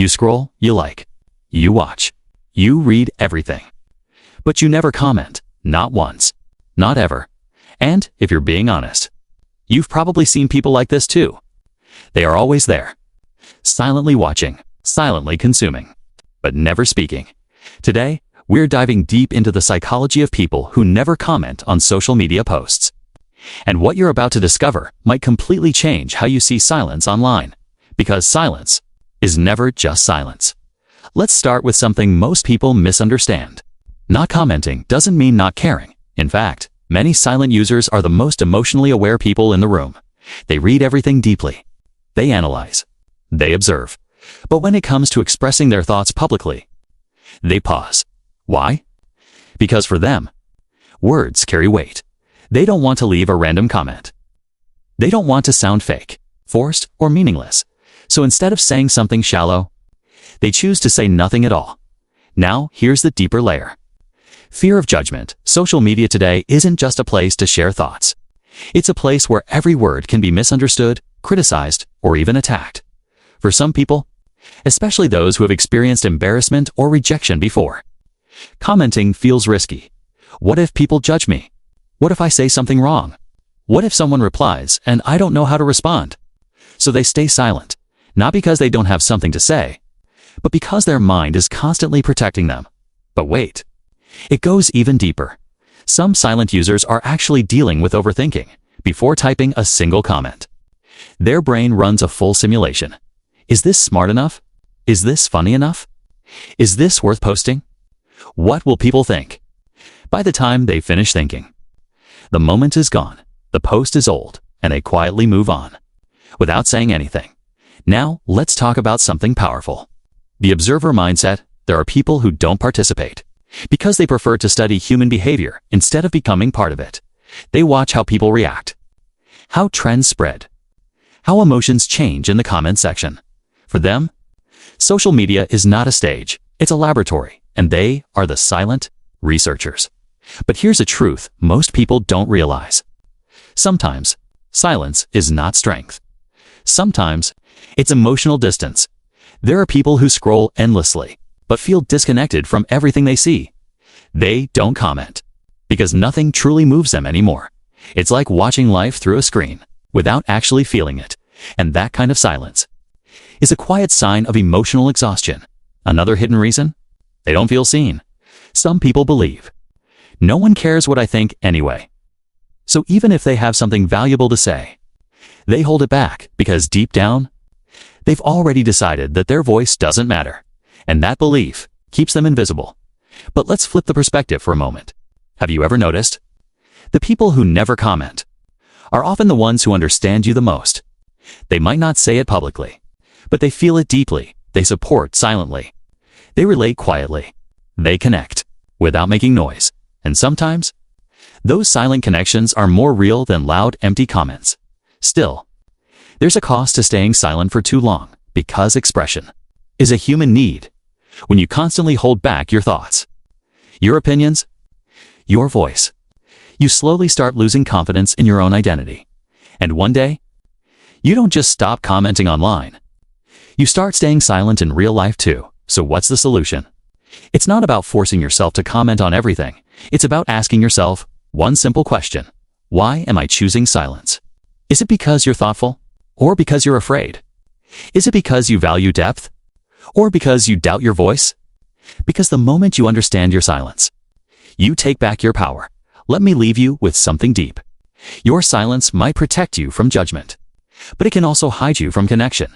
You scroll, you like, you watch, you read everything. But you never comment, not once, not ever. And if you're being honest, you've probably seen people like this too. They are always there, silently watching, silently consuming, but never speaking. Today, we're diving deep into the psychology of people who never comment on social media posts. And what you're about to discover might completely change how you see silence online. Because silence is never just silence. Let's start with something most people misunderstand. Not commenting doesn't mean not caring. In fact, many silent users are the most emotionally aware people in the room. They read everything deeply. They analyze. They observe. But when it comes to expressing their thoughts publicly, they pause. Why? Because for them, words carry weight. They don't want to leave a random comment. They don't want to sound fake, forced, or meaningless. So instead of saying something shallow, they choose to say nothing at all. Now, here's the deeper layer. Fear of judgment. Social media today isn't just a place to share thoughts. It's a place where every word can be misunderstood, criticized, or even attacked. For some people, especially those who have experienced embarrassment or rejection before, commenting feels risky. What if people judge me? What if I say something wrong? What if someone replies and I don't know how to respond? So they stay silent, not because they don't have something to say, but because their mind is constantly protecting them. But wait, it goes even deeper. Some silent users are actually dealing with overthinking before typing a single comment. Their brain runs a full simulation. Is this smart enough? Is this funny enough? Is this worth posting? What will people think? By the time they finish thinking, the moment is gone, the post is old, and they quietly move on, without saying anything. Now, let's talk about something powerful. The observer mindset. There are people who don't participate because they prefer to study human behavior instead of becoming part of it. They watch how people react, how trends spread, how emotions change in the comment section. For them, social media is not a stage, it's a laboratory, and they are the silent researchers. But here's a truth most people don't realize. Sometimes, silence is not strength. Sometimes, it's emotional distance. There are people who scroll endlessly, but feel disconnected from everything they see. They don't comment, because nothing truly moves them anymore. It's like watching life through a screen, without actually feeling it. And that kind of silence is a quiet sign of emotional exhaustion. Another hidden reason? They don't feel seen. Some people believe, no one cares what I think anyway. So even if they have something valuable to say, they hold it back because deep down, they've already decided that their voice doesn't matter. And that belief keeps them invisible. But let's flip the perspective for a moment. Have you ever noticed? The people who never comment are often the ones who understand you the most. They might not say it publicly, but they feel it deeply. They support silently. They relate quietly. They connect without making noise. And sometimes, those silent connections are more real than loud, empty comments. Still, there's a cost to staying silent for too long, because expression is a human need. When you constantly hold back your thoughts, your opinions, your voice, you slowly start losing confidence in your own identity. And one day, you don't just stop commenting online. You start staying silent in real life too. So what's the solution? It's not about forcing yourself to comment on everything. It's about asking yourself one simple question. Why am I choosing silence? Is it because you're thoughtful? Or because you're afraid? Is it because you value depth? Or because you doubt your voice? Because the moment you understand your silence, you take back your power. Let me leave you with something deep. Your silence might protect you from judgment, but it can also hide you from connection.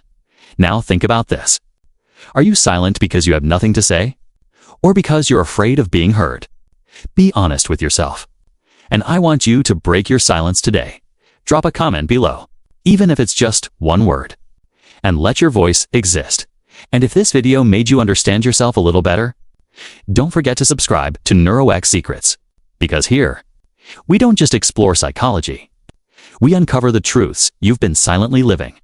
Now think about this. Are you silent because you have nothing to say? Or because you're afraid of being heard? Be honest with yourself. And I want you to break your silence today. Drop a comment below, even if it's just one word, and let your voice exist. And if this video made you understand yourself a little better, don't forget to subscribe to NeuroX Secrets, because here, we don't just explore psychology. We uncover the truths you've been silently living.